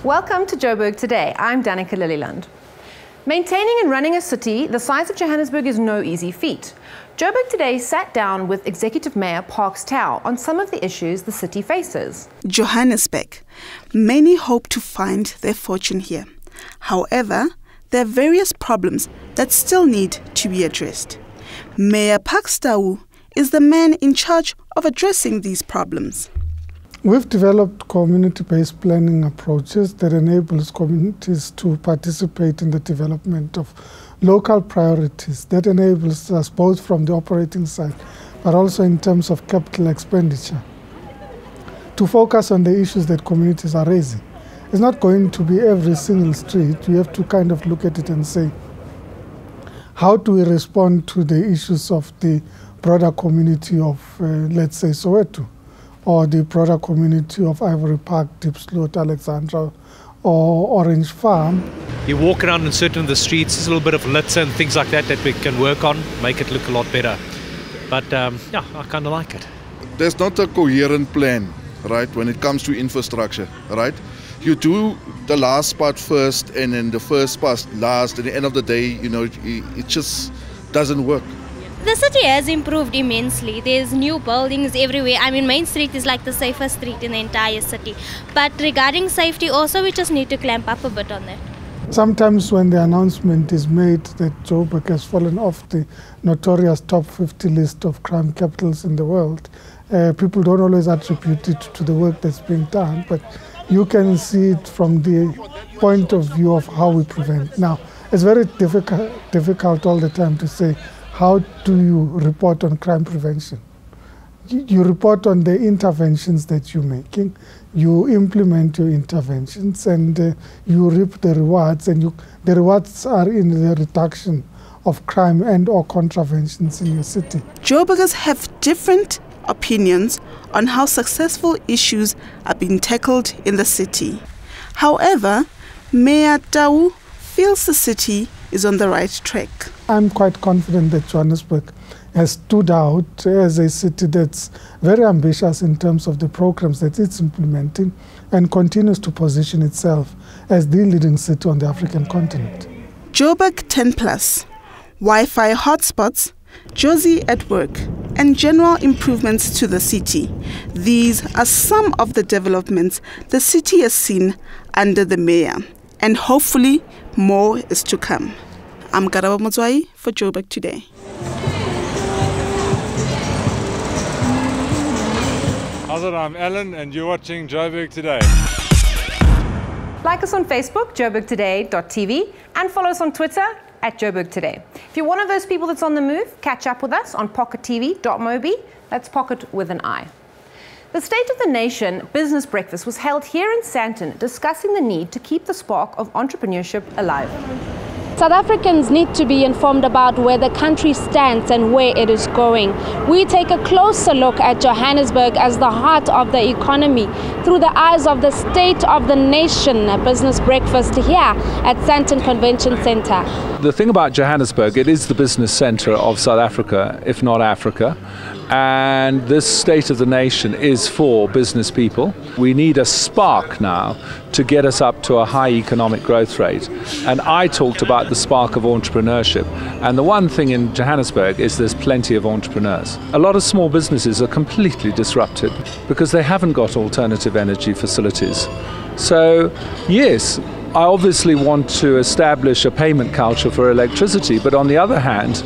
Welcome to Joburg Today. I'm Danica Lilliland. Maintaining and running a city the size of Johannesburg is no easy feat. Joburg Today sat down with Executive Mayor Parks Tau on some of the issues the city faces. Johannesburg. Many hope to find their fortune here. However, there are various problems that still need to be addressed. Mayor Parks Tau is the man in charge of addressing these problems. We've developed community-based planning approaches that enables communities to participate in the development of local priorities. That enables us both from the operating side, but also in terms of capital expenditure, to focus on the issues that communities are raising. It's not going to be every single street. You have to kind of look at it and say, how do we respond to the issues of the broader community of, let's say, Soweto, or the broader community of Ivory Park, Diepsloot, Alexandra, or Orange Farm. You walk around in certain of the streets, there's a little bit of litter and things like that we can work on, make it look a lot better. But yeah, I kind of like it. There's not a coherent plan, right, when it comes to infrastructure, right? You do the last part first and then the first part last. At the end of the day, you know, it just doesn't work. The city has improved immensely. There's new buildings everywhere. I mean, Main Street is like the safest street in the entire city. But regarding safety also, we just need to clamp up a bit on that. Sometimes when the announcement is made that Joburg has fallen off the notorious top 50 list of crime capitals in the world, people don't always attribute it to the work that's being done, but you can see it from the point of view of how we prevent. Now, it's very difficult all the time to say, how do you report on crime prevention? You report on the interventions that you're making, you implement your interventions, and you reap the rewards, and the rewards are in the reduction of crime and or contraventions in your city. Joburgers have different opinions on how successful issues are being tackled in the city. However, Mayor Tau feels the city is on the right track. I'm quite confident that Johannesburg has stood out as a city that's very ambitious in terms of the programs that it's implementing and continues to position itself as the leading city on the African continent. Joburg 10 Plus, Wi-Fi hotspots, Jozi at work, and general improvements to the city. These are some of the developments the city has seen under the mayor, and hopefully more is to come. I'm Garaba Motswai for Joburg Today. How's it? I'm Alan and you're watching Joburg Today. Like us on Facebook, joburgtoday.tv, and follow us on Twitter at Joburg Today. If you're one of those people that's on the move, catch up with us on pockettv.mobi. That's pocket with an I. The State of the Nation Business Breakfast was held here in Sandton, discussing the need to keep the spark of entrepreneurship alive. South Africans need to be informed about where the country stands and where it is going. We take a closer look at Johannesburg as the heart of the economy through the eyes of the State of the Nation Business Breakfast here at Sandton Convention Centre. The thing about Johannesburg, it is the business centre of South Africa, if not Africa. And this State of the Nation is for business people. We need a spark now to get us up to a high economic growth rate. And I talked about the spark of entrepreneurship. And the one thing in Johannesburg is there's plenty of entrepreneurs. A lot of small businesses are completely disrupted because they haven't got alternative energy facilities. So, yes, I obviously want to establish a payment culture for electricity, but on the other hand,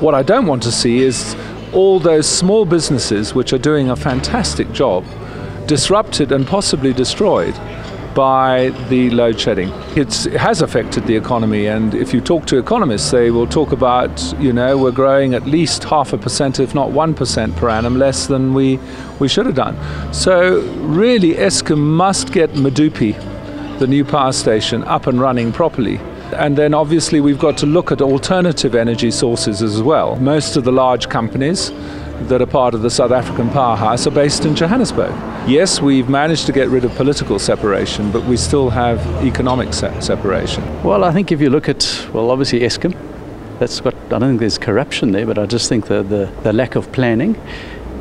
what I don't want to see is all those small businesses which are doing a fantastic job disrupted and possibly destroyed by the load shedding. It has affected the economy, and if you talk to economists, they will talk about, you know, we're growing at least 0.5%, if not 1% per annum, less than we should have done. So really Eskom must get Medupi, the new power station, up and running properly. And then obviously we've got to look at alternative energy sources as well. Most of the large companies that are part of the South African powerhouse are based in Johannesburg. Yes, we've managed to get rid of political separation, but we still have economic separation. Well, I think if you look at, well, obviously Eskom, I don't think there's corruption there, but I just think the lack of planning.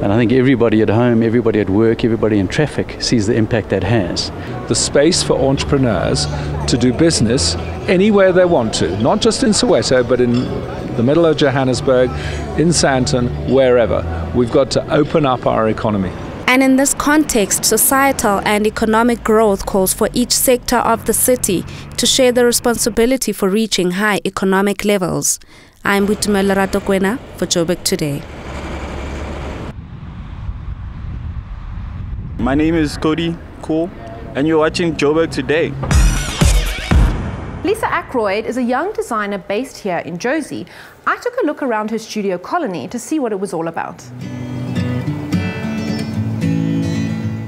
And I think everybody at home, everybody at work, everybody in traffic sees the impact that has. The space for entrepreneurs to do business anywhere they want to, not just in Soweto, but in the middle of Johannesburg, in Sandton, wherever. We've got to open up our economy. And in this context, societal and economic growth calls for each sector of the city to share the responsibility for reaching high economic levels. I'm Butumela Ratokwena for Joburg Today. My name is Cody Cool, and you're watching Joburg Today. Lisa Ackroyd is a young designer based here in Jozi. I took a look around her studio colony to see what it was all about.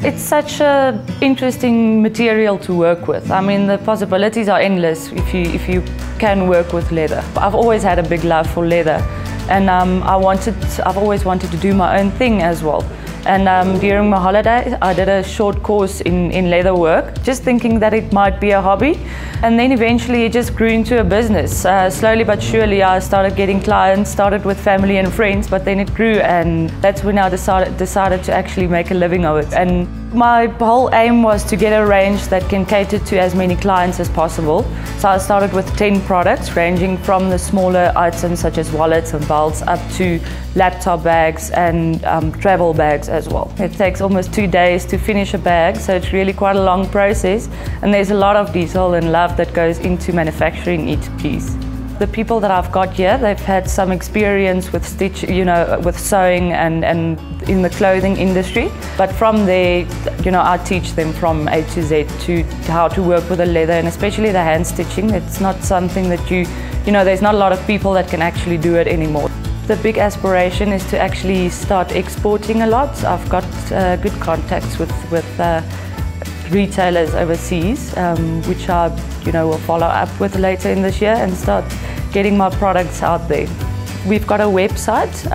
It's such an interesting material to work with. I mean, the possibilities are endless if you can work with leather. I've always had a big love for leather, and I've always wanted to do my own thing as well. And during my holiday, I did a short course in leather work, just thinking that it might be a hobby. And then eventually it just grew into a business. Slowly but surely I started getting clients, started with family and friends, but then it grew, and that's when I decided to actually make a living of it. And my whole aim was to get a range that can cater to as many clients as possible. So I started with 10 products, ranging from the smaller items such as wallets and belts up to laptop bags and travel bags as well. It takes almost 2 days to finish a bag, so it's really quite a long process, and there's a lot of detail and love that goes into manufacturing each piece. The people that I've got here, they've had some experience with with sewing and in the clothing industry. But from there, I teach them from A to Z to how to work with the leather, and especially the hand stitching. It's not something that there's not a lot of people that can actually do it anymore. The big aspiration is to actually start exporting a lot. I've got good contacts with retailers overseas, which I will follow up with later in this year and start getting my products out there. We've got a website,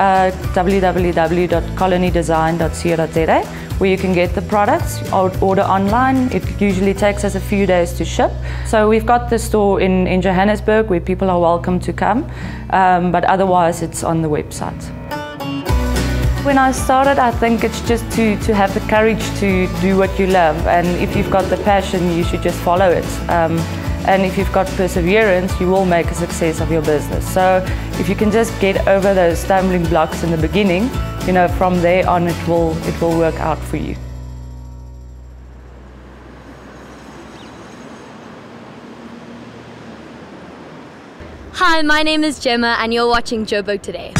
www.colonydesign.co.za, where you can get the products, order online. It usually takes us a few days to ship. So we've got the store in Johannesburg where people are welcome to come, but otherwise it's on the website. When I started, I think it's just to have the courage to do what you love, and if you've got the passion, you should just follow it. And if you've got perseverance, you will make a success of your business. So if you can just get over those stumbling blocks in the beginning, from there on it will work out for you. Hi, my name is Gemma and you're watching Joburg Today.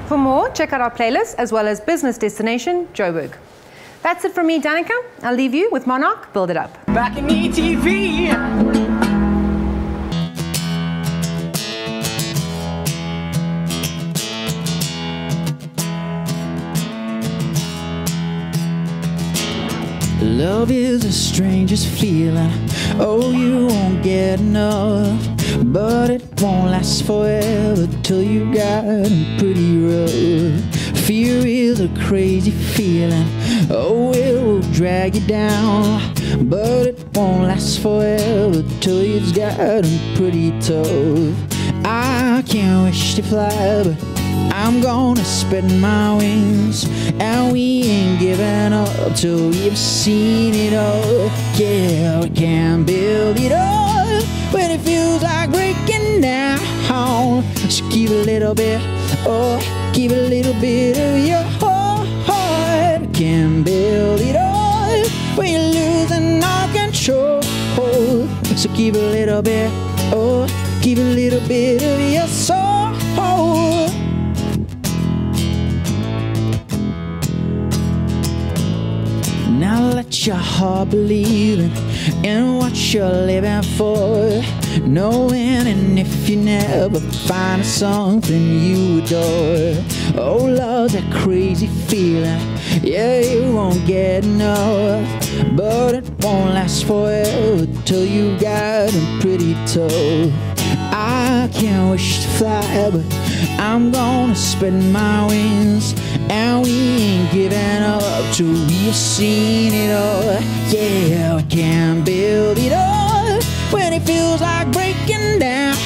For more, check out our playlist as well as business destination Joburg. That's it from me, Danica. I'll leave you with Monarch, Build It Up. Back in ETV. Love is the strangest feeling. Oh, you won't get enough. But it won't last forever till you got pretty rough. Fear is a crazy feeling. Oh, it will drag you down. But it won't last forever till you've gotten pretty tough. I can't wish to fly, but I'm gonna spread my wings. And we ain't giving up till we've seen it all. Yeah, we can build it up when it feels like breaking down. So keep a little bit, oh, keep a little bit of your heart. We can build it up when you're losing all control. So keep a little bit, oh, keep a little bit of your soul. Now let your heart believe in what you're living for. Knowing and if you never find something you adore. Oh, love's a crazy feeling. Yeah, you won't get enough. But it won't last forever till you got it pretty tough. I can't wish to fly, but I'm gonna spread my wings. And we ain't giving up till we've seen it all. Yeah, we can build it up when it feels like breaking down.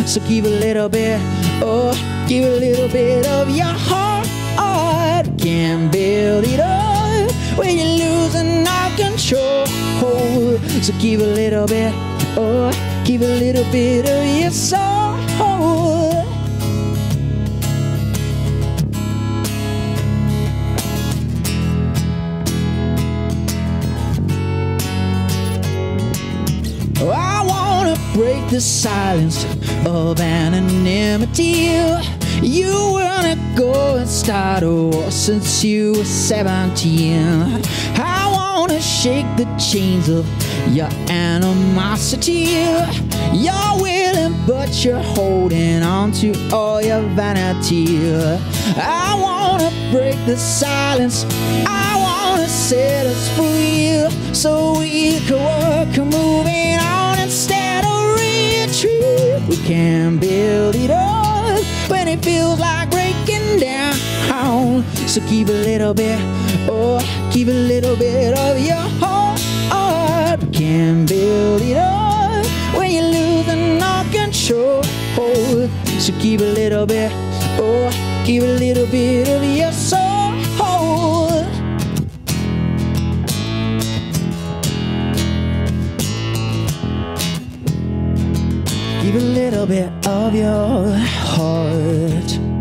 So give a little bit, oh, give a little bit of your heart. heart. We can build it up when you're losing all control. So give a little bit, oh, give a little bit of your soul. I wanna break the silence of anonymity. You wanna go and start a war since you were 17. I wanna shake the chains of your animosity. You're willing, but you're holding on to all your vanity. I wanna break the silence. I wanna set us free, so we can work on moving on instead of retreat. We can build it up when it feels like breaking down. So keep a little bit, oh, keep a little bit of your heart. We can build it up when you're losing all control. So keep a little bit, oh, keep a little bit of your soul. Give a little bit of your heart.